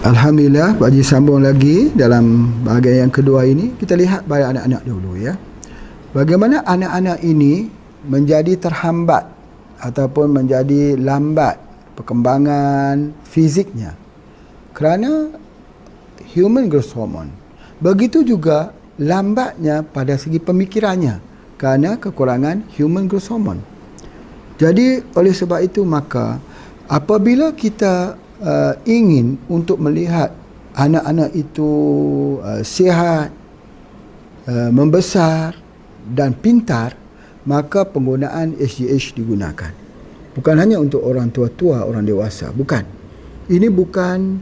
Alhamdulillah, Pak Haji sambung lagi dalam bahagian yang kedua ini. Kita lihat pada anak-anak dulu ya. Bagaimana anak-anak ini menjadi terhambat ataupun menjadi lambat perkembangan fiziknya kerana human growth hormone. Begitu juga lambatnya pada segi pemikirannya kerana kekurangan human growth hormone. Jadi oleh sebab itu maka apabila kita ingin untuk melihat anak-anak itu sihat, membesar dan pintar, maka penggunaan HGH digunakan. Bukan hanya untuk orang tua-tua, orang dewasa, bukan. Ini bukan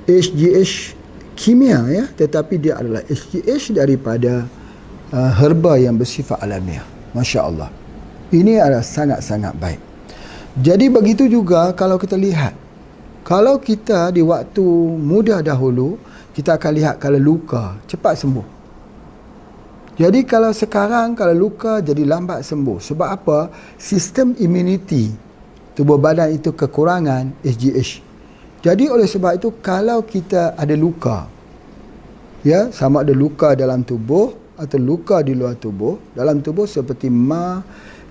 HGH kimia ya, tetapi dia adalah HGH daripada herba yang bersifat alamiah. Masya Allah. Ini adalah sangat-sangat baik. Jadi begitu juga kalau kita lihat, kalau kita di waktu muda dahulu, kita akan lihat kalau luka cepat sembuh. Jadi kalau sekarang kalau luka jadi lambat sembuh. Sebab apa? Sistem imuniti tubuh badan itu kekurangan HGH. Jadi oleh sebab itu kalau kita ada luka, ya, sama ada luka dalam tubuh atau luka di luar tubuh, dalam tubuh seperti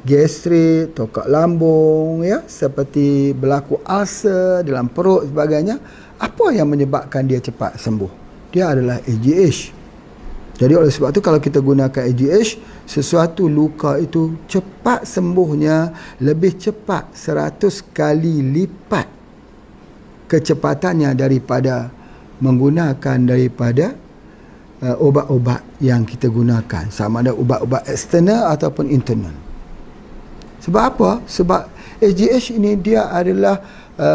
gastrik, tokak lambung, ya, seperti berlaku ulcer dalam perut sebagainya, apa yang menyebabkan dia cepat sembuh? Dia adalah HGH. Jadi oleh sebab itu kalau kita gunakan HGH, sesuatu luka itu cepat sembuhnya lebih cepat 100 kali lipat kecepatannya daripada menggunakan daripada ubat-ubat yang kita gunakan, sama ada ubat-ubat eksternal ataupun internal. Sebab apa? Sebab HGH ini dia adalah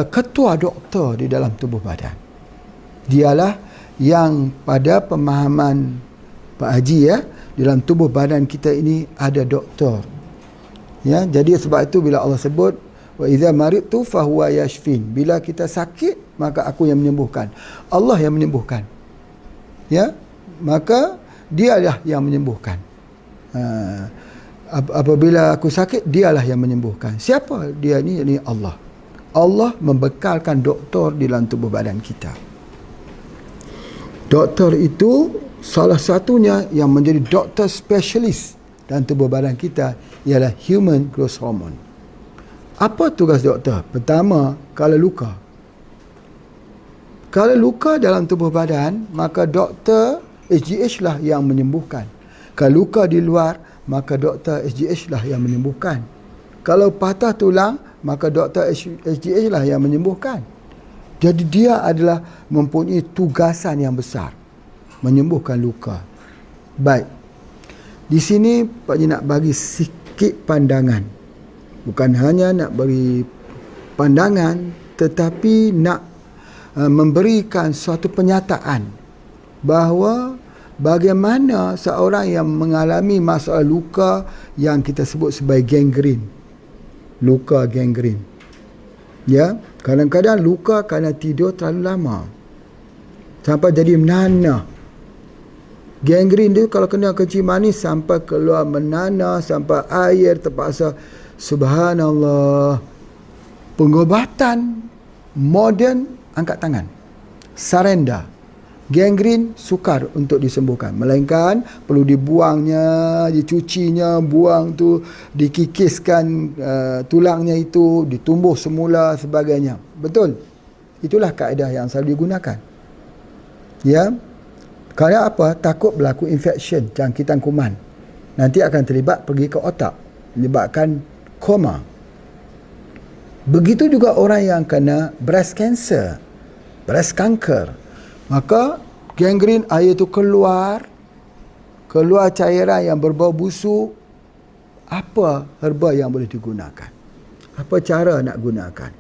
ketua doktor di dalam tubuh badan. Dialah yang pada pemahaman Pak Haji ya, dalam tubuh badan kita ini ada doktor. Ya, jadi sebab itu bila Allah sebut wa idza maridtu fahuwa yashfin, bila kita sakit maka aku yang menyembuhkan. Allah yang menyembuhkan. Ya, maka dialah yang menyembuhkan. Apabila aku sakit, dialah yang menyembuhkan. Siapa dia ni? Ini Allah. Allah membekalkan doktor di dalam tubuh badan kita. Doktor itu salah satunya yang menjadi doktor spesialis dalam tubuh badan kita ialah human growth hormone. Apa tugas doktor? Pertama, kalau luka. Kalau luka dalam tubuh badan, maka doktor HGH lah yang menyembuhkan. Kalau luka di luar, maka doktor HGH lah yang menyembuhkan. Kalau patah tulang, maka doktor HGH lah yang menyembuhkan. Jadi dia adalah mempunyai tugasan yang besar, menyembuhkan luka. Baik. Di sini Pak Haji nak bagi sikit pandangan. Bukan hanya nak beri pandangan, tetapi nak memberikan suatu penyataan bahawa bagaimana seorang yang mengalami masalah luka yang kita sebut sebagai gangren. Luka gangren. Ya, kadang-kadang luka kerana tidur terlalu lama sampai jadi menanah. Gangren tu kalau kena kencing manis sampai keluar menanah, sampai air terpaksa. Subhanallah. Pengobatan moden angkat tangan. Surrender. Gangren sukar untuk disembuhkan, melainkan perlu dibuangnya, dicucinya, buang tu, dikikiskan tulangnya itu, ditumbuh semula sebagainya. Betul. Itulah kaedah yang selalu digunakan. Ya. Kerana apa? Takut berlaku infection, jangkitan kuman. Nanti akan terlibat pergi ke otak, menyebabkan koma. Begitu juga orang yang kena breast cancer, breast cancer. Maka gangren air itu keluar cairan yang berbau busuk. Apa herba yang boleh digunakan? Apa cara nak gunakan?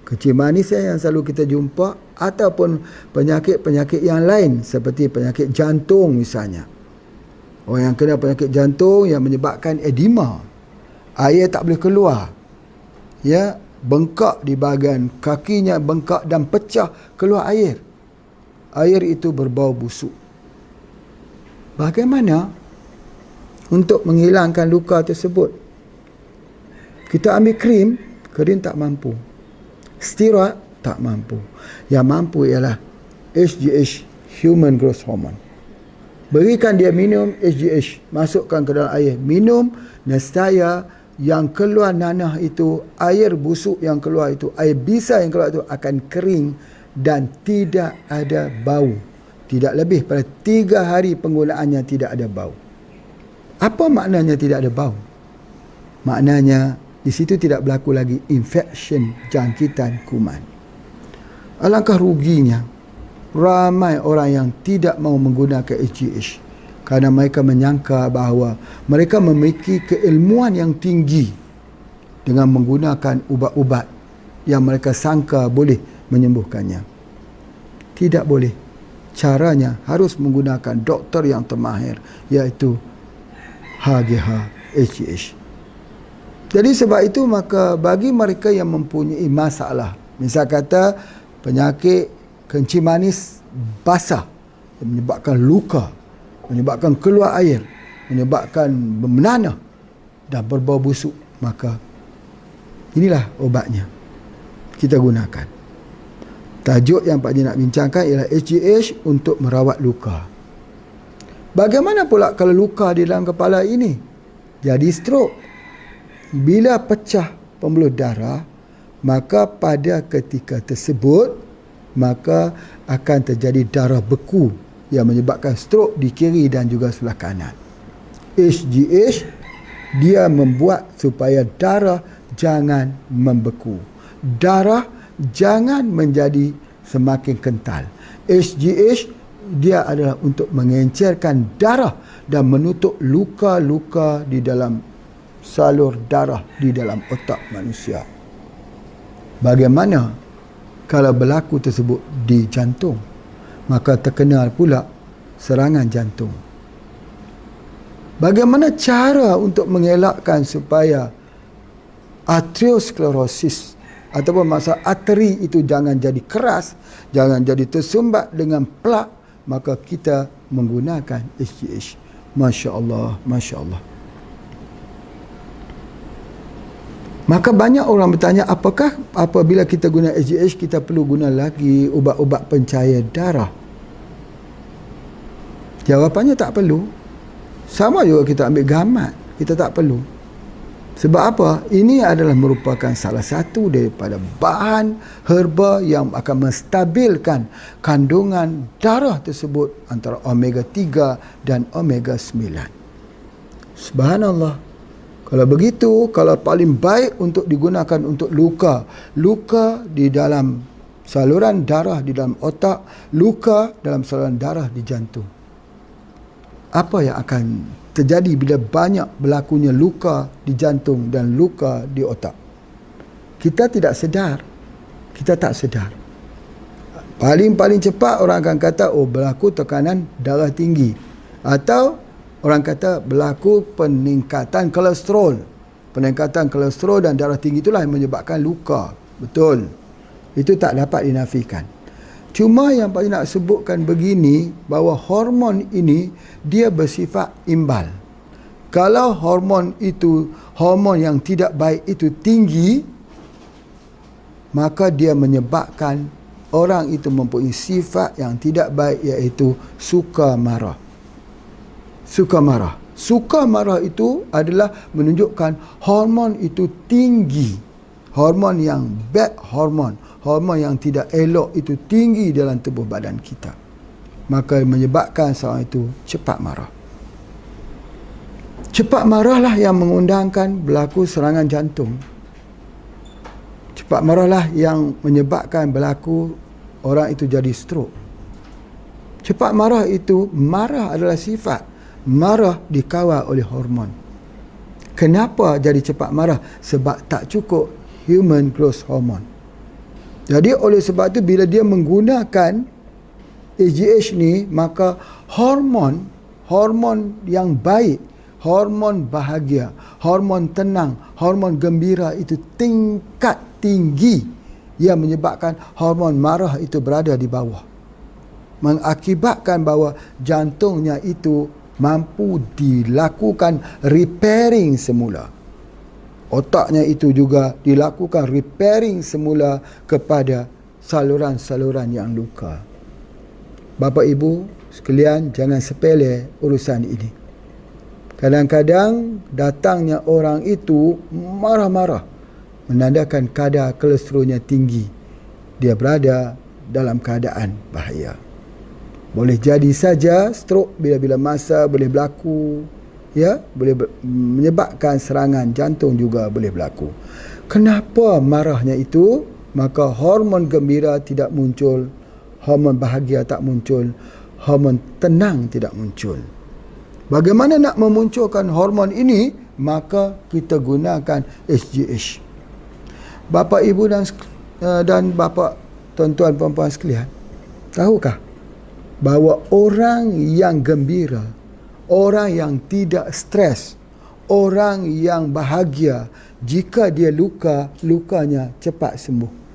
Kencing manis yang selalu kita jumpa, ataupun penyakit-penyakit yang lain seperti penyakit jantung misalnya. Orang yang kena penyakit jantung yang menyebabkan edema, air tak boleh keluar. Ya, bengkak di bahagian kakinya, bengkak dan pecah keluar air. Air itu berbau busuk. Bagaimana untuk menghilangkan luka tersebut? Kita ambil krim tak mampu. Steroid tak mampu. Yang mampu ialah HGH, Human Growth Hormone. Berikan dia minum HGH, masukkan ke dalam air, minum, nescaya yang keluar nanah itu, air busuk yang keluar itu, air bisa yang keluar itu akan kering dan tidak ada bau. Tidak lebih pada 3 hari penggunaannya tidak ada bau. Apa maknanya tidak ada bau? Maknanya di situ tidak berlaku lagi infection, jangkitan kuman. Alangkah ruginya ramai orang yang tidak mau menggunakan HGH kerana mereka menyangka bahawa mereka memiliki keilmuan yang tinggi dengan menggunakan ubat-ubat yang mereka sangka boleh menyembuhkannya. Tidak boleh. Caranya harus menggunakan doktor yang termahir, iaitu HGH, HGH. Jadi sebab itu maka bagi mereka yang mempunyai masalah, misal kata penyakit kencing manis basah yang menyebabkan luka, menyebabkan keluar air, menyebabkan menanah dan berbau busuk, maka inilah obatnya kita gunakan. Tajuk yang Pak Haji nak bincangkan ialah HGH untuk merawat luka. Bagaimana pula kalau luka di dalam kepala ini jadi stroke? Bila pecah pembuluh darah, maka pada ketika tersebut maka akan terjadi darah beku yang menyebabkan stroke di kiri dan juga sebelah kanan. HGH dia membuat supaya darah jangan membeku, darah jangan menjadi semakin kental. HGH dia adalah untuk mengencerkan darah dan menutup luka-luka di dalam salur darah di dalam otak manusia. Bagaimana kalau berlaku tersebut di jantung? Maka terkenal pula serangan jantung. Bagaimana cara untuk mengelakkan supaya arteriosklerosis ataupun masalah arteri itu jangan jadi keras, jangan jadi tersumbat dengan plak? Maka kita menggunakan HGH. Masya Allah, Masya Allah. Maka banyak orang bertanya, apakah apabila kita guna HGH kita perlu guna lagi ubat-ubat pencair darah? Jawapannya tak perlu. Sama juga kita ambil gamat, kita tak perlu. Sebab apa? Ini adalah merupakan salah satu daripada bahan herba yang akan menstabilkan kandungan darah tersebut antara omega 3 dan omega 9. Subhanallah. Kalau begitu, kalau paling baik untuk digunakan untuk luka di dalam saluran darah di dalam otak, luka dalam saluran darah di jantung. Apa yang akan terjadi bila banyak berlakunya luka di jantung dan luka di otak? Kita tidak sedar. Kita tak sedar. Paling cepat orang akan kata, oh berlaku tekanan darah tinggi. Atau orang kata berlaku peningkatan kolesterol. Peningkatan kolesterol dan darah tinggi itulah yang menyebabkan luka. Betul. Itu tak dapat dinafikan. Cuma yang Pak Haji nak sebutkan begini, bahawa hormon ini dia bersifat imbal. Kalau hormon itu, hormon yang tidak baik itu tinggi, maka dia menyebabkan orang itu mempunyai sifat yang tidak baik, iaitu suka marah. Suka marah. Suka marah itu adalah menunjukkan hormon itu tinggi. Hormon yang bad hormon. Hormon yang tidak elok itu tinggi dalam tubuh badan kita. Maka menyebabkan seorang itu cepat marah. Cepat marahlah yang mengundangkan berlaku serangan jantung. Cepat marahlah yang menyebabkan berlaku orang itu jadi stroke. Cepat marah itu, marah adalah sifat. Marah dikawal oleh hormon. Kenapa jadi cepat marah? Sebab tak cukup human growth hormone. Jadi oleh sebab itu bila dia menggunakan HGH ni, maka hormon yang baik, hormon bahagia, hormon tenang, hormon gembira itu tingkat tinggi yang menyebabkan hormon marah itu berada di bawah. Mengakibatkan bahawa jantungnya itu mampu dilakukan repairing semula. Otaknya itu juga dilakukan repairing semula kepada saluran-saluran yang luka. Bapa Ibu sekalian, jangan sepele urusan ini. Kadang-kadang datangnya orang itu marah-marah, menandakan kadar kolesterolnya tinggi. Dia berada dalam keadaan bahaya. Boleh jadi saja stroke bila-bila masa boleh berlaku, ya, boleh menyebabkan serangan jantung juga boleh berlaku. Kenapa marahnya itu? Maka hormon gembira tidak muncul, hormon bahagia tak muncul, hormon tenang tidak muncul. Bagaimana nak memunculkan hormon ini? Maka kita gunakan SGH. Bapa, Ibu dan bapa, tuan-tuan, puan-puan sekalian, tahukah bahawa orang yang gembira, orang yang tidak stres, orang yang bahagia, jika dia luka, lukanya cepat sembuh.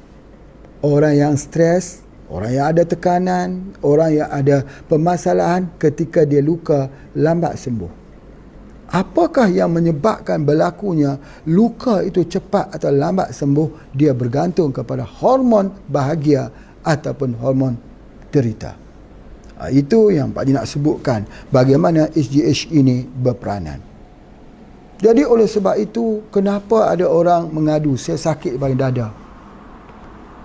Orang yang stres, orang yang ada tekanan, orang yang ada permasalahan, ketika dia luka, lambat sembuh. Apakah yang menyebabkan berlakunya luka itu cepat atau lambat sembuh? Dia bergantung kepada hormon bahagia ataupun hormon derita. Itu yang Pak Haji nak sebutkan, bagaimana SGH ini berperanan. Jadi oleh sebab itu, kenapa ada orang mengadu, saya sakit di dada.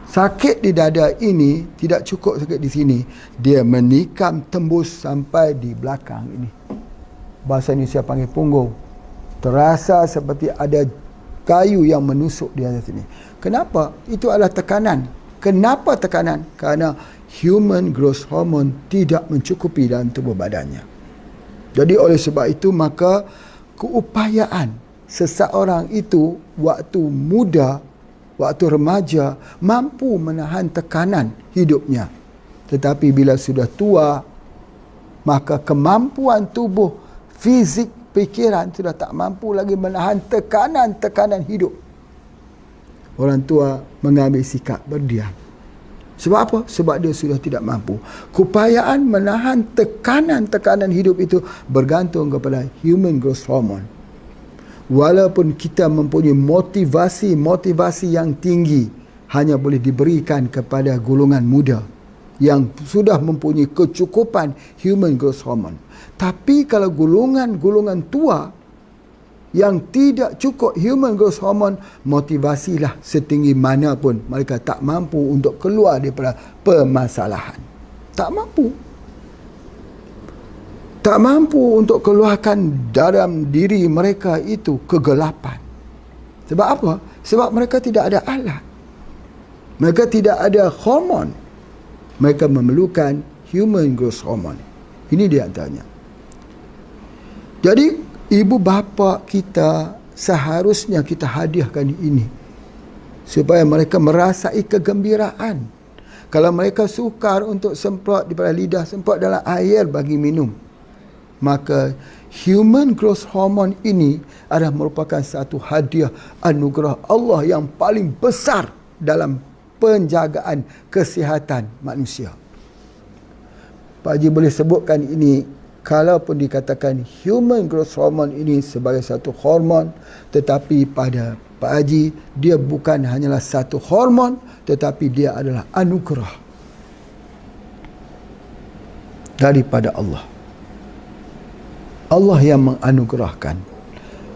Sakit di dada ini tidak cukup sakit di sini, dia menikam tembus sampai di belakang ini. Bahasa Indonesia panggil punggung. Terasa seperti ada kayu yang menusuk di atas sini. Kenapa? Itu adalah tekanan. Kenapa tekanan? Kerana human growth hormone tidak mencukupi dalam tubuh badannya. Jadi oleh sebab itu, maka keupayaan seseorang itu waktu muda, waktu remaja, mampu menahan tekanan hidupnya. Tetapi bila sudah tua, maka kemampuan tubuh, fizik, fikiran sudah tak mampu lagi menahan tekanan-tekanan hidup. Orang tua mengambil sikap berdiam. Sebab apa? Sebab dia sudah tidak mampu. Keupayaan menahan tekanan-tekanan hidup itu bergantung kepada human growth hormone. Walaupun kita mempunyai motivasi yang tinggi, hanya boleh diberikan kepada golongan muda yang sudah mempunyai kecukupan human growth hormone. Tapi kalau golongan tua yang tidak cukup human growth hormone, motivasilah setinggi mana pun, mereka tak mampu untuk keluar daripada permasalahan. Tak mampu. Tak mampu untuk keluarkan dalam diri mereka itu kegelapan. Sebab apa? Sebab mereka tidak ada alat. Mereka tidak ada hormon. Mereka memerlukan human growth hormone. Ini dia antaranya. Jadi ibu bapa kita seharusnya kita hadiahkan ini supaya mereka merasai kegembiraan. Kalau mereka sukar untuk semprot daripada lidah, semprot dalam air bagi minum, maka human growth hormone ini adalah merupakan satu hadiah anugerah Allah yang paling besar dalam penjagaan kesihatan manusia. Pak Haji boleh sebutkan ini. Kalaupun dikatakan human growth hormone ini sebagai satu hormon, tetapi pada Pak Haji, dia bukan hanyalah satu hormon, tetapi dia adalah anugerah daripada Allah. Allah yang menganugerahkan.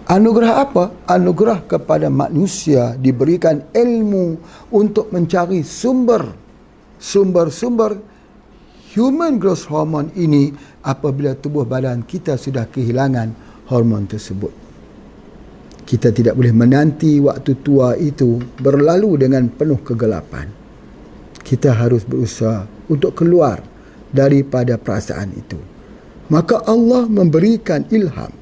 Anugerah apa? Anugerah kepada manusia diberikan ilmu untuk mencari sumber human growth hormone ini apabila tubuh badan kita sudah kehilangan hormon tersebut. Kita tidak boleh menanti waktu tua itu berlalu dengan penuh kegelapan. Kita harus berusaha untuk keluar daripada perasaan itu. Maka Allah memberikan ilham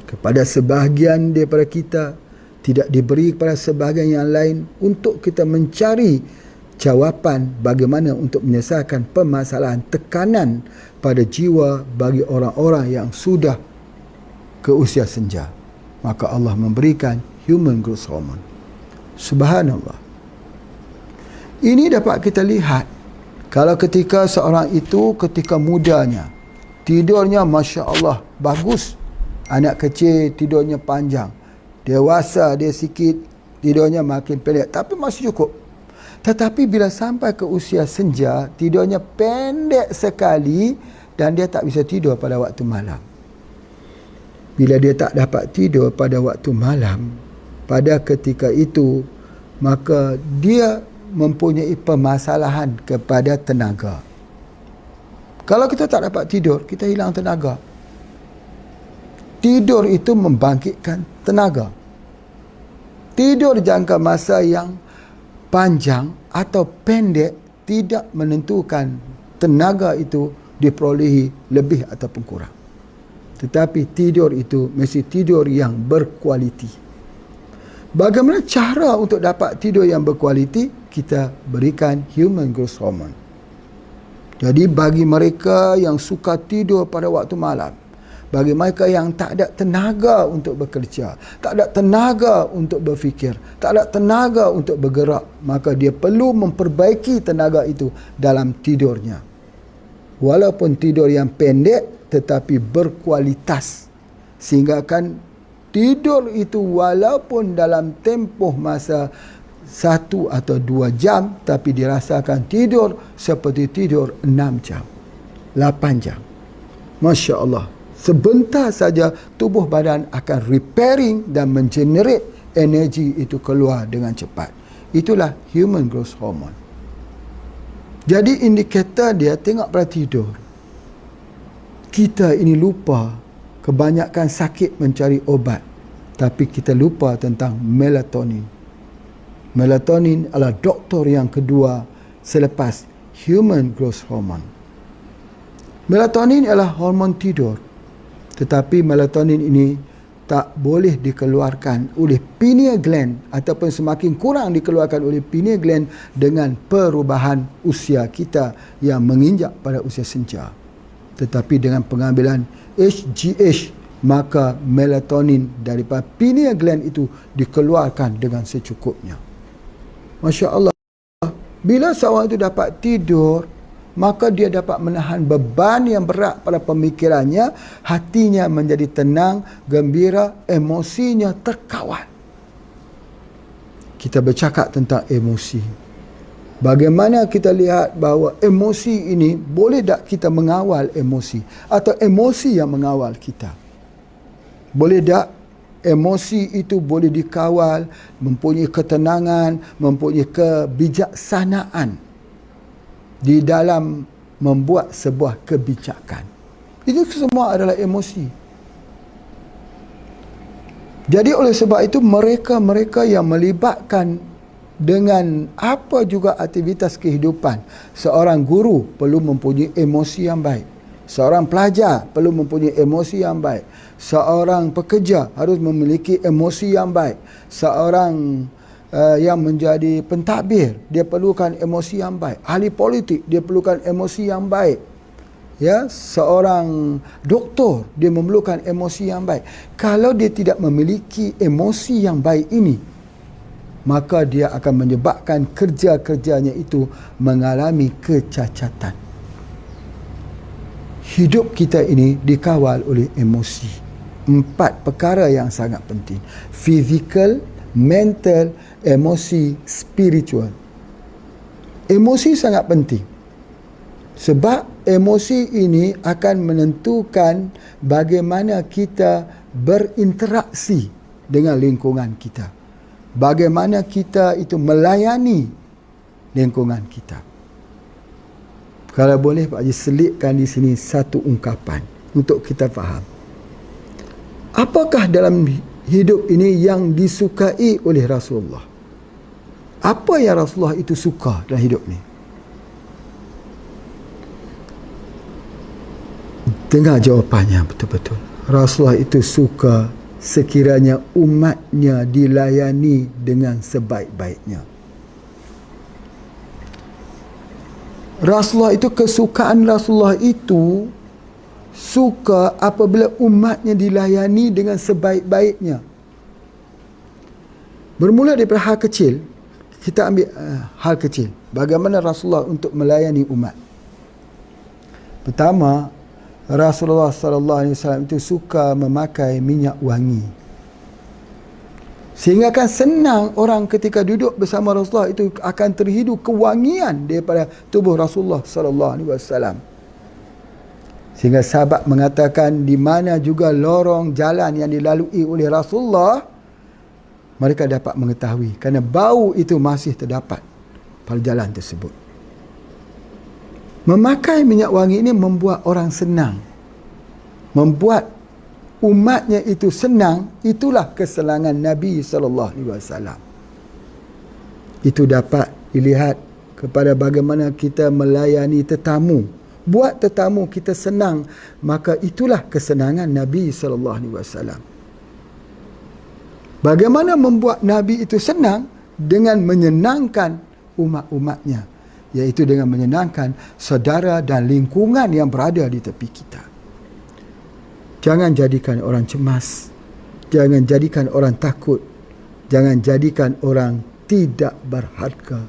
kepada sebahagian daripada kita, tidak diberi kepada sebahagian yang lain, untuk kita mencari jawapan bagaimana untuk menyelesaikan permasalahan tekanan pada jiwa bagi orang-orang yang sudah ke usia senja. Maka Allah memberikan human growth hormone. Subhanallah. Ini dapat kita lihat kalau ketika seorang itu ketika mudanya tidurnya Masya Allah bagus, anak kecil tidurnya panjang, dewasa dia sikit tidurnya makin pendek, tapi masih cukup. Tetapi bila sampai ke usia senja, tidurnya pendek sekali dan dia tak bisa tidur pada waktu malam. Bila dia tak dapat tidur pada waktu malam, pada ketika itu, maka dia mempunyai permasalahan kepada tenaga. Kalau kita tak dapat tidur, kita hilang tenaga. Tidur itu membangkitkan tenaga. Tidur jangka masa yang panjang atau pendek tidak menentukan tenaga itu diperolehi lebih ataupun kurang. Tetapi tidur itu mesti tidur yang berkualiti. Bagaimana cara untuk dapat tidur yang berkualiti? Kita berikan human growth hormone. Jadi bagi mereka yang suka tidur pada waktu malam, bagi mereka yang tak ada tenaga untuk bekerja, tak ada tenaga untuk berfikir, tak ada tenaga untuk bergerak, maka dia perlu memperbaiki tenaga itu dalam tidurnya. Walaupun tidur yang pendek tetapi berkualitas, sehingga kan tidur itu walaupun dalam tempoh masa 1 atau 2 jam, tapi dirasakan tidur seperti tidur 6 jam, 8 jam. Masya Allah, sebentar saja tubuh badan akan repairing dan mengenerate energi itu keluar dengan cepat. Itulah human growth hormone. Jadi indikator dia tengok pada tidur. Kita ini lupa, kebanyakan sakit mencari obat, tapi kita lupa tentang melatonin. Melatonin adalah doktor yang kedua selepas human growth hormone. Melatonin adalah hormon tidur, tetapi melatonin ini tak boleh dikeluarkan oleh pineal gland ataupun semakin kurang dikeluarkan oleh pineal gland dengan perubahan usia kita yang menginjak pada usia senja. Tetapi dengan pengambilan HGH, maka melatonin daripada pineal gland itu dikeluarkan dengan secukupnya. Masya Allah, bila seorang itu dapat tidur, maka dia dapat menahan beban yang berat pada pemikirannya, hatinya menjadi tenang, gembira, emosinya terkawal. Kita bercakap tentang emosi. Bagaimana kita lihat bahawa emosi ini, boleh tak kita mengawal emosi? Atau emosi yang mengawal kita? Boleh tak emosi itu boleh dikawal, mempunyai ketenangan, mempunyai kebijaksanaan di dalam membuat sebuah kebijakan? Itu semua adalah emosi. Jadi oleh sebab itu, mereka-mereka yang melibatkan dengan apa juga aktivitas kehidupan, seorang guru perlu mempunyai emosi yang baik, seorang pelajar perlu mempunyai emosi yang baik, seorang pekerja harus memiliki emosi yang baik, seorang yang menjadi pentadbir dia perlukan emosi yang baik, ahli politik dia perlukan emosi yang baik, ya, seorang doktor dia memerlukan emosi yang baik. Kalau dia tidak memiliki emosi yang baik ini, maka dia akan menyebabkan kerja-kerjanya itu mengalami kecacatan. Hidup kita ini dikawal oleh emosi. 4 perkara yang sangat penting: physical, mental, emosi, spiritual. Emosi sangat penting, sebab emosi ini akan menentukan bagaimana kita berinteraksi dengan lingkungan kita, bagaimana kita itu melayani lingkungan kita. Kalau boleh Pak Haji selitkan di sini satu ungkapan untuk kita faham. Apakah dalam hidup ini yang disukai oleh Rasulullah? Apa yang Rasulullah itu suka dalam hidup ni? Dengar jawapannya betul-betul. Rasulullah itu suka sekiranya umatnya dilayani dengan sebaik-baiknya. Rasulullah itu, kesukaan Rasulullah itu suka apabila umatnya dilayani dengan sebaik-baiknya. Bermula daripada hal kecil, kita ambil hal kecil. Bagaimana Rasulullah untuk melayani umat? Pertama, Rasulullah SAW itu suka memakai minyak wangi. Sehingga kan senang orang ketika duduk bersama Rasulullah itu akan terhidu kewangian daripada tubuh Rasulullah sallallahu alaihi wasallam. Sehingga sahabat mengatakan di mana juga lorong jalan yang dilalui oleh Rasulullah, mereka dapat mengetahui kerana bau itu masih terdapat pada jalan tersebut. Memakai minyak wangi ini membuat orang senang, membuat umatnya itu senang. Itulah kesenangan Nabi SAW. Itu dapat dilihat kepada bagaimana kita melayani tetamu. Buat tetamu kita senang, maka itulah kesenangan Nabi SAW. Bagaimana membuat Nabi itu senang? Dengan menyenangkan umat-umatnya, iaitu dengan menyenangkan saudara dan lingkungan yang berada di tepi kita. Jangan jadikan orang cemas. Jangan jadikan orang takut. Jangan jadikan orang tidak berharga.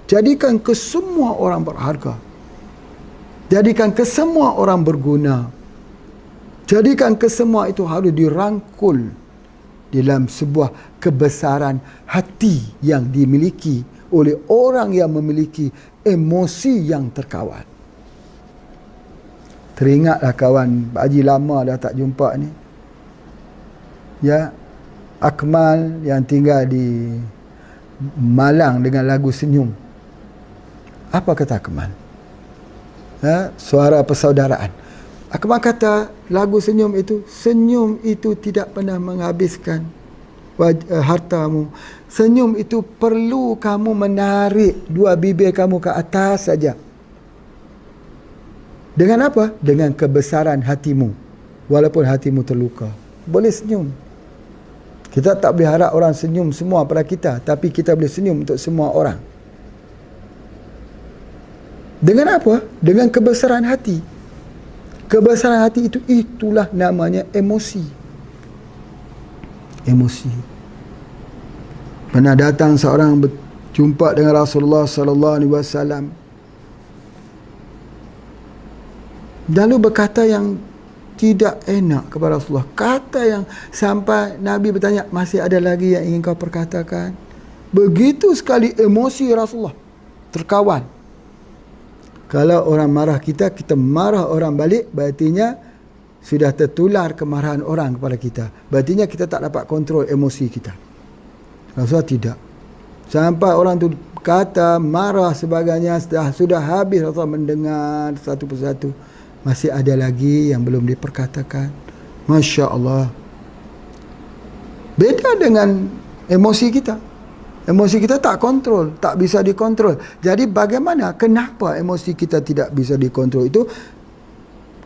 Jadikan ke semua orang berharga. Jadikan ke semua orang berguna. Jadikan ke semua itu harus dirangkul dalam sebuah kebesaran hati yang dimiliki oleh orang yang memiliki emosi yang terkawal. Teringatlah kawan, Pak Haji lama dah tak jumpa ni. Ya, Akmal yang tinggal di Malang dengan lagu Senyum. Apa kata Akmal? Suara persaudaraan. Akmal kata lagu Senyum itu tidak pernah menghabiskan hartamu. Senyum itu perlu kamu menarik dua bibir kamu ke atas saja. Dengan apa? Dengan kebesaran hatimu. Walaupun hatimu terluka, boleh senyum. Kita tak boleh harap orang senyum semua pada kita, tapi kita boleh senyum untuk semua orang. Dengan apa? Dengan kebesaran hati. Kebesaran hati itulah namanya emosi. Emosi. Pernah datang seorang berjumpa dengan Rasulullah sallallahu alaihi wasallam. Lalu berkata yang tidak enak kepada Rasulullah. Kata yang sampai Nabi bertanya, masih ada lagi yang ingin kau perkatakan? Begitu sekali emosi Rasulullah terkawan. Kalau orang marah kita, kita marah orang balik, berartinya sudah tertular kemarahan orang kepada kita. Berartinya kita tak dapat kontrol emosi kita. Rasulullah tidak. Sampai orang tu kata, marah sebagainya, sudah habis Rasulullah mendengar satu persatu. Masih ada lagi yang belum diperkatakan. Masya Allah. Beda dengan emosi kita. Emosi kita tak kontrol, tak bisa dikontrol. Jadi bagaimana? Kenapa emosi kita tidak bisa dikontrol? Itu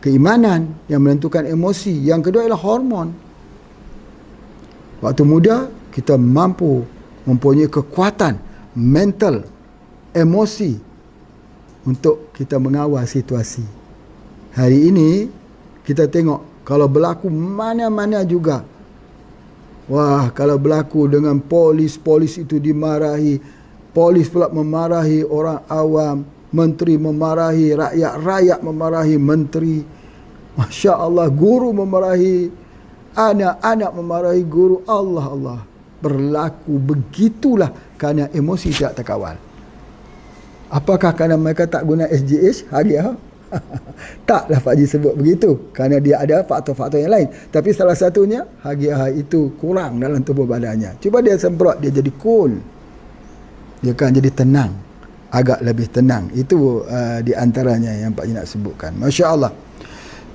keimanan yang menentukan emosi. Yang kedua ialah hormon. Waktu muda kita mampu mempunyai kekuatan mental, emosi untuk kita mengawal situasi. Hari ini kita tengok kalau berlaku mana-mana juga. Wah, kalau berlaku dengan polis itu dimarahi, polis pula memarahi orang awam, menteri memarahi rakyat, rakyat memarahi menteri. Masya Allah, guru memarahi anak-anak, memarahi guru. Allah berlaku begitulah kerana emosi tidak terkawal. Apakah kerana mereka tak guna SGH hariah? Taklah Pak Haji sebut begitu, kerana dia ada faktor-faktor yang lain. Tapi salah satunya hagi-hagi itu kurang dalam tubuh badannya. Cuba dia semprot, dia jadi cool, dia akan jadi tenang, agak lebih tenang. Itu di antaranya yang Pak Haji nak sebutkan. Masya Allah.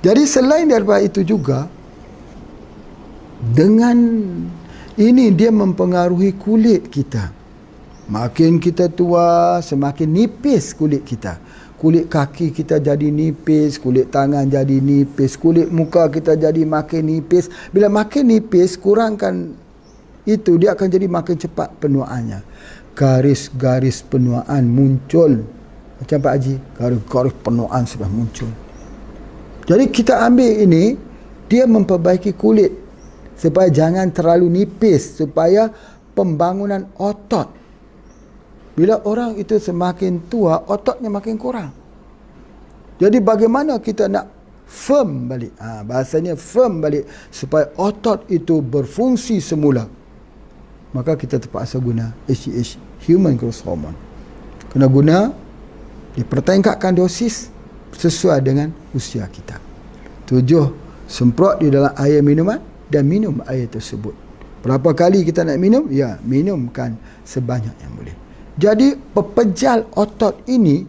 Jadi selain daripada itu juga, dengan ini dia mempengaruhi kulit kita. Makin kita tua, semakin nipis kulit kita. Kulit kaki kita jadi nipis, kulit tangan jadi nipis, kulit muka kita jadi makin nipis. Bila makin nipis, kurangkan itu, dia akan jadi makin cepat penuaannya. Garis-garis penuaan muncul. Macam Pak Haji, garis-garis penuaan sudah muncul. Jadi kita ambil ini, dia memperbaiki kulit supaya jangan terlalu nipis, supaya pembangunan otot. Bila orang itu semakin tua, ototnya makin kurang. Jadi bagaimana kita nak firm balik? Bahasanya firm balik supaya otot itu berfungsi semula. maka kita terpaksa guna HGH, Human Growth Hormone. Kena guna, dipertingkatkan dosis sesuai dengan usia kita. 7. Semprot di dalam air minuman dan minum air tersebut. Berapa kali kita nak minum? Ya, minumkan sebanyak yang boleh. Jadi pepejal otot ini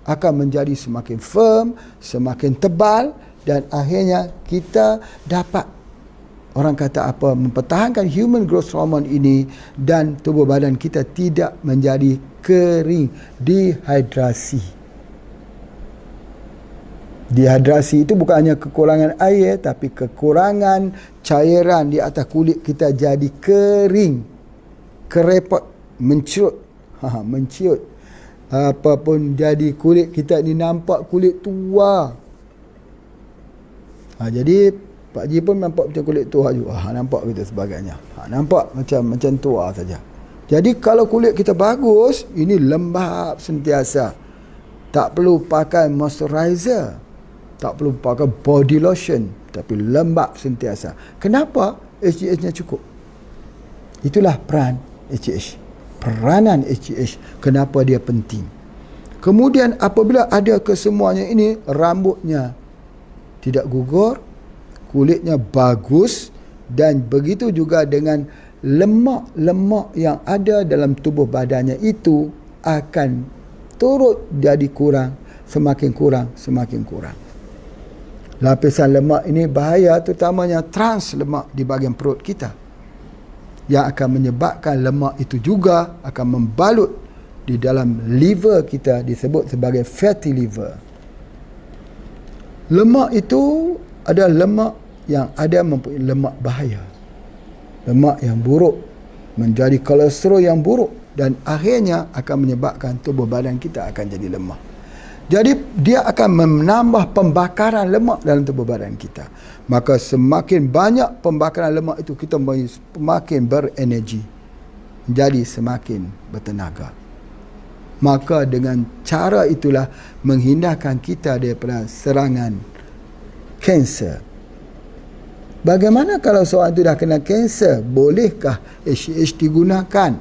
akan menjadi semakin firm, semakin tebal, dan akhirnya kita dapat, orang kata apa, mempertahankan human growth hormone ini dan tubuh badan kita tidak menjadi kering, dehidrasi. Dehidrasi itu bukan hanya kekurangan air, tapi kekurangan cairan di atas kulit kita jadi kering, kerepot, menciut, menciut. Apapun jadi, kulit kita ni nampak kulit tua. Jadi Pak Haji pun nampak macam kulit tua juga. Nampak gitu sebagainya. Nampak macam tua saja. Jadi kalau kulit kita bagus, ini lembab sentiasa. Tak perlu pakai moisturizer, tak perlu pakai body lotion, tapi lembab sentiasa. Kenapa? HGH-nya cukup. Itulah peran HGH. Peranan HGH, kenapa dia penting. Kemudian apabila ada kesemuanya ini, rambutnya tidak gugur, kulitnya bagus, dan begitu juga dengan lemak-lemak yang ada dalam tubuh badannya itu akan turut jadi kurang, semakin kurang, semakin kurang. Lapisan lemak ini bahaya, terutamanya trans lemak di bahagian perut kita, yang akan menyebabkan lemak itu juga akan membalut di dalam liver kita, disebut sebagai fatty liver. Lemak itu adalah lemak yang ada mempunyai lemak bahaya, lemak yang buruk, menjadi kolesterol yang buruk, dan akhirnya akan menyebabkan tubuh badan kita akan jadi lemah. Jadi dia akan menambah pembakaran lemak dalam tubuh badan kita. Maka semakin banyak pembakaran lemak itu, kita semakin berenergi, jadi semakin bertenaga. Maka dengan cara itulah menghindarkan kita daripada serangan kanser. Bagaimana kalau seorang itu dah kena kanser? Bolehkah HGH digunakan?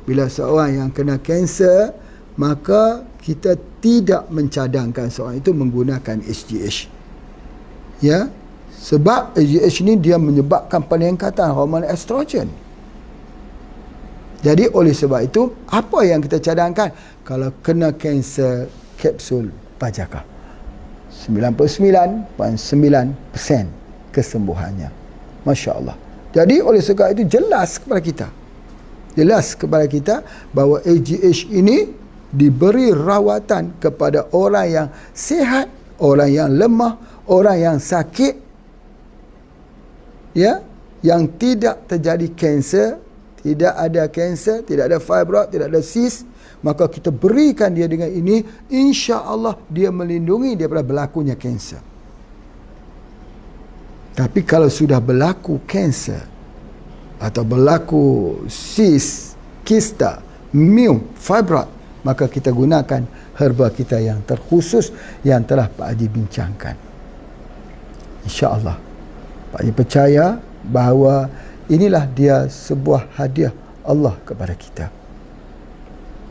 Bila seorang yang kena kanser, maka kita tidak mencadangkan seorang itu menggunakan HGH. Ya, sebab HGH ini dia menyebabkan peningkatan hormon estrogen. Jadi oleh sebab itu, apa yang kita cadangkan? Kalau kena kanser, kapsul Pajaka 99.9% kesembuhannya. Masya Allah. Jadi oleh sebab itu jelas kepada kita bahawa HGH ini diberi rawatan kepada orang yang sihat, orang yang lemah, orang yang sakit, ya, yang tidak terjadi kanser, tidak ada kanser, tidak ada fibroid, tidak ada cyst, maka kita berikan dia dengan ini, insya-Allah dia melindungi daripada berlakunya kanser. Tapi kalau sudah berlaku kanser atau berlaku cyst, kista, myom, fibroid, maka kita gunakan herba kita yang terkhusus yang telah Pak Haji bincangkan. InsyaAllah Pak Haji percaya bahawa inilah dia sebuah hadiah Allah kepada kita.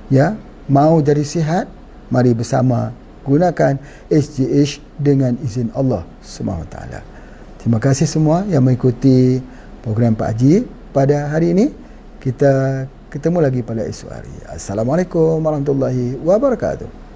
Ya, mau jadi sihat, mari bersama gunakan HGH dengan izin Allah SWT. Terima kasih semua yang mengikuti program Pak Haji pada hari ini. Kita ketemu lagi pada esok hari. Assalamualaikum warahmatullahi wabarakatuh.